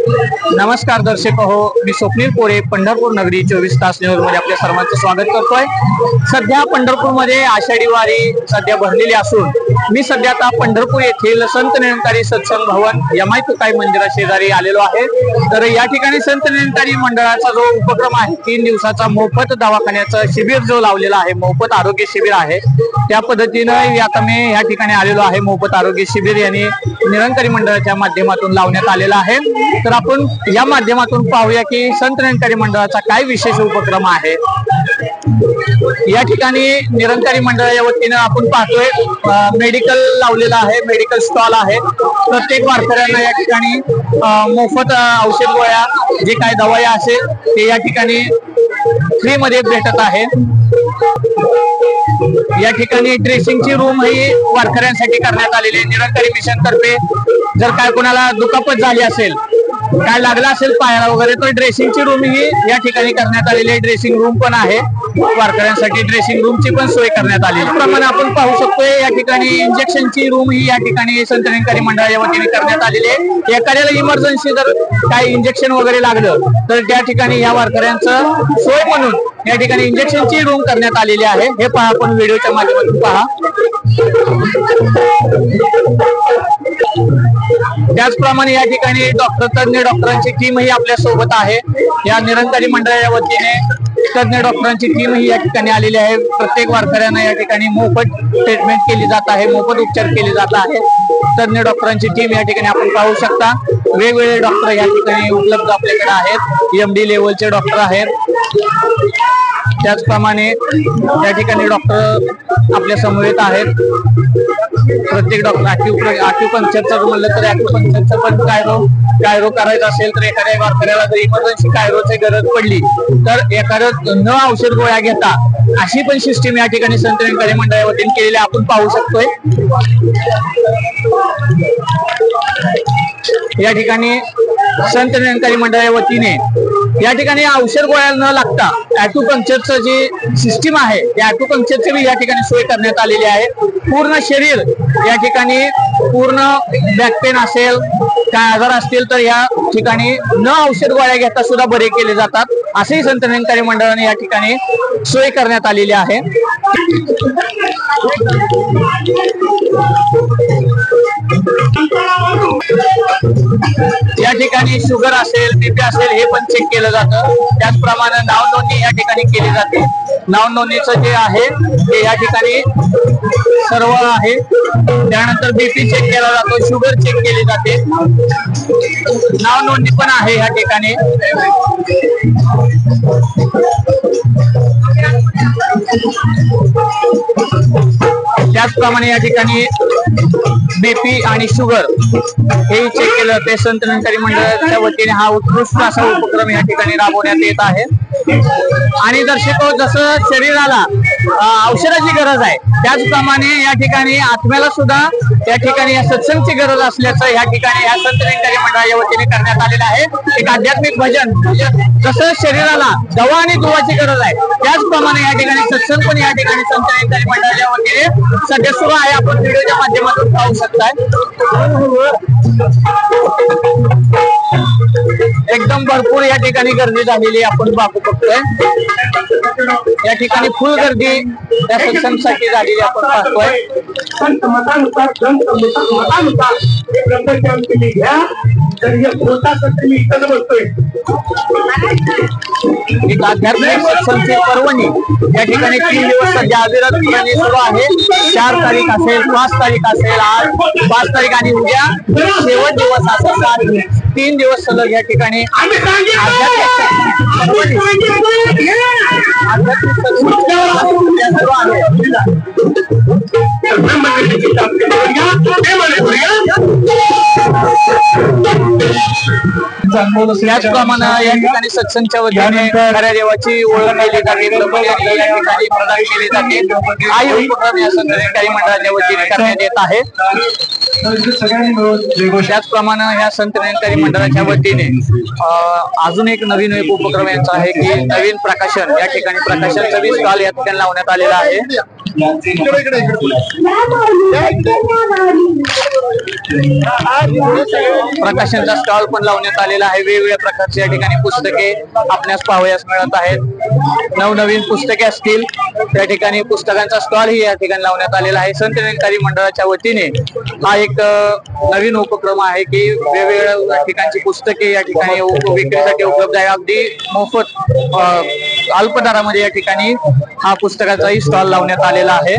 नमस्कार दर्शक हो, मी स्वप्नील कोरे, पंढरपूर नगरी 24 तास न्यूज मध्ये आपल्या सर्वांचं स्वागत करतोय। सध्या पंढरपूर मध्ये आषाढी वारी सध्या भरलेली असून मी सध्या आता पंढरपूर येथील संत निरंकारी सत्संग भवन यमाई तुकाई मंदिरा शेजारी आलेलो आहे। तर या ठिकाणी संत निरंकारी मंडळाचा जो उपक्रम आहे 3 दिवसाचा मोफत दवाखान्याचं शिबिर जो लावलेला आहे, मोफत आरोग्य शिबिर आहे, त्या पद्धतीने आता मी या ठिकाणी आलेलो आहे। मोफत आरोग्य शिबिर यांनी निरंकारी मंडळाच्या माध्यमातून लावण्यात आलेला आहे। तर आपण या माध्यमातून पाहूया की संत निरंकारी मंडळाचा काय विशेष उपक्रम आहे। या ठिकाणी निरंकारी मंडळाच्या वतीने आपण पाहतोय मेडिकल लावलेला आहे, मेडिकल स्टॉल आहे। प्रत्येक वारकऱ्यांना या ठिकाणी मोफत औषध गोळ्या जे काय दवाई असेल ते या ठिकाणी फ्री मध्ये भेटत आहे। या ठिकाणी ड्रेसिंगची रूम ही वारकऱ्यांसाठी करण्यात आलेली आहे। निरंकारी मिशन तर्फे जर काय कोणाला दुखापत झाली असेल, काय लागला असेल पायाला वगैरे, तर ड्रेसिंगची रूम ही या ठिकाणी करण्यात आलेली आहे। ड्रेसिंग रूम पण आहे, वारकऱ्यांसाठी ड्रेसिंग रूमची पण सोय करण्यात आली आहे। त्याप्रमाणे आपण पाहू शकतोय या ठिकाणी इंजेक्शनची रूम ही या ठिकाणी संत निरंकारी मंडळाच्या वतीने करण्यात आलेली आहे। एखाद्याला इमर्जन्सी जर काही इंजेक्शन वगैरे लागलं तर त्या ठिकाणी या वारकऱ्यांचं सोय म्हणून या ठिकाणी इंजेक्शनची रूम करण्यात आलेली आहे। हे पहा, आपण व्हिडिओच्या माध्यमातून पहा। त्याचप्रमाणे या ठिकाणी तज्ञ डॉक्टरांची टीम ही आपल्या सोबत आहे। या निरंकारी मंडळाच्या वतीने तज्ञ डॉक्टरांची टीम ही या ठिकाणी आलेली आहे। प्रत्येक वारकऱ्यांना या ठिकाणी मोफत ट्रीटमेंट केली जात आहे, मोफत उपचार केले जात आहे। तज्ञ डॉक्टरांची टीम या ठिकाणी आपण पाहू शकता। वेगवेगळे डॉक्टर या ठिकाणी उपलब्ध आपल्याकडे आहेत, MD लेवलचे डॉक्टर आहेत। त्याचप्रमाणे या ठिकाणी डॉक्टर आपल्या समवेत आहेत। प्रत्येक डॉक्टर ॲक्युपंक्चरचं म्हणलं तर ॲक्युपंक्चरचं पण कायरो करायचं असेल तर एखाद्या वारकऱ्याला जर इमर्जन्सी कायरोची गरज पडली तर एखादं न औषध गोळ्या घेता अशी पण सिस्टीम या ठिकाणी संत निरंकारी मंडळाच्या वतीने केलेली आपण पाहू शकतोय। या ठिकाणी संत निरंकारी मंडळाच्या वतीने या ठिकाणी औषध गोळ्या न लागता ॲक्युपंक्चरचं जी सिस्टीम आहे त्या ॲक्युपंक्चरची भी या ठिकाणी सोय करण्यात आलेली आहे। पूर्ण शरीर या ठिकाणी पूर्ण बॅक पेन असेल, काय आजार असतील तर या ठिकाणी न औषध गोळ्या घेता सुद्धा बरे केले जातात, असेही संत निरंकारी मंडळाने या ठिकाणी सोय करण्यात आलेली आहे। या ठिकाणी शुगर असेल, BP असेल हे पण चेक केलं जातं। त्याचप्रमाणे नाव नोंदणी या ठिकाणी केली जाते। नाव नोंदणीचं जे आहे ते या ठिकाणी सर्व आहे। त्यानंतर BP चेक केला जातो, शुगर चेक केली जाते, नाव नोंदणी पण आहे या ठिकाणी। त्याचप्रमाणे या ठिकाणी BP आणि शुगर हे चेक केलं जाते। संत निरंकारी मंडळाच्या वतीने हा उत्कृष्ट असा उपक्रम या ठिकाणी राबवण्यात येत आहे। आणि दर्शको, जसं शरीराला औषधाची गरज आहे त्याचप्रमाणे या ठिकाणी आत्म्याला सुद्धा या ठिकाणी या सत्संगची गरज असल्याचं या ठिकाणी या संत निरंकारी मंडळाच्या वतीने करण्यात आलेलं आहे। एक आध्यात्मिक भजन, जसं शरीराला दवा आणि दुवाची गरज आहे त्याचप्रमाणे या ठिकाणी सत्संग पण या ठिकाणी संत निरंकारी मंडळाच्या वतीने सध्या सुरू आहे। आपण व्हिडिओच्या माध्यमातून पाहू शकताय। एकदम भरपूर या ठिकाणी गर्दी झालेली आपण पाहू शकतोय। या ठिकाणी फुल गर्दी या सत्संगसाठी झालेली आपण पाहतोय। एक आध्यात्मिक सत्संगची पर्वणी या ठिकाणी 3 दिवस सध्या अविरतपणे सुरू आहे। 4 तारीख असेल, 5 तारीख असेल, आज 5 तारीख आणि उद्या शेवट दिवस असेल। 3 दिवस सलग या ठिकाणी त्याचप्रमाणे या ठिकाणी सत्संगच्या वतीने खऱ्या देवाची ओळख केली जाते, या ठिकाणी प्रदान केली जाते। हा उपक्रम या संत निरंकारी मंडळाच्या वतीने करण्यात येत आहे। त्याचप्रमाणे या संत निरंकारी मंडळाच्या वतीने अजून एक नवीन उपक्रम यांचा आहे की नवीन प्रकाशन, या ठिकाणी प्रकाशनचा स्टॉल या ठिकाणी लावण्यात आलेला आहे। प्रकाशनचा स्टॉल पण लावण्यात आलेला आहे. वेगवेगळ्या प्रकारच्या या ठिकाणी पुस्तके आपल्यास पाहावयास मिळत आहेत. नवनवीन पुस्तके असतील त्या ठिकाणी पुस्तकांचा स्टॉल ही या ठिकाणी लावण्यात आलेला आहे. संत निरंकारी मंडळाच्या वतीने हा एक नवीन उपक्रम आहे की वेगवेगळ्या ठिकाणची पुस्तके या ठिकाणी विक्रीसाठी उपलब्ध आहे. अगदी मोफत अल्प दरामध्ये या ठिकाणी हा पुस्तकाचाही स्टॉल लावण्यात आलेला आहे.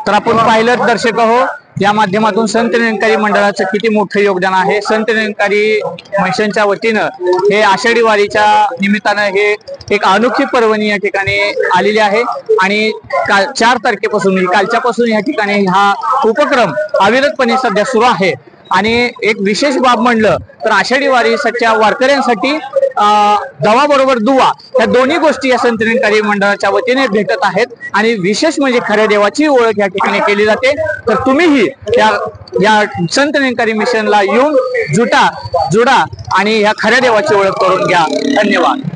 तर आपण पाहिलं दर्शक हो, या माध्यमातून संत निरंकारी मंडळाचं किती मोठं योगदान आहे. संत निरंकारी मिशनच्या वतीनं हे आषाढी वारीच्या निमित्तानं हे एक अनोखी पर्वणी या ठिकाणी आलेली आहे आणि 4 तारखेपासून कालच्यापासून या ठिकाणी हा उपक्रम अविरतपणे सध्या सुरू आहे. आणि एक विशेष बाब म्हणलं तर आषाढी वारी सच्च्या वारकऱ्यांसाठी दवाबरोबर दुवा या दोन्ही गोष्टी या संत निरंकारी मंडळाच्या वतीने भेटत आहेत. आणि विशेष म्हणजे खऱ्या देवाची ओळख या ठिकाणी केली जाते. तर तुम्हीही या संत निरंकारी मिशनला येऊन जुडा आणि या खऱ्या देवाची ओळख करून घ्या. धन्यवाद.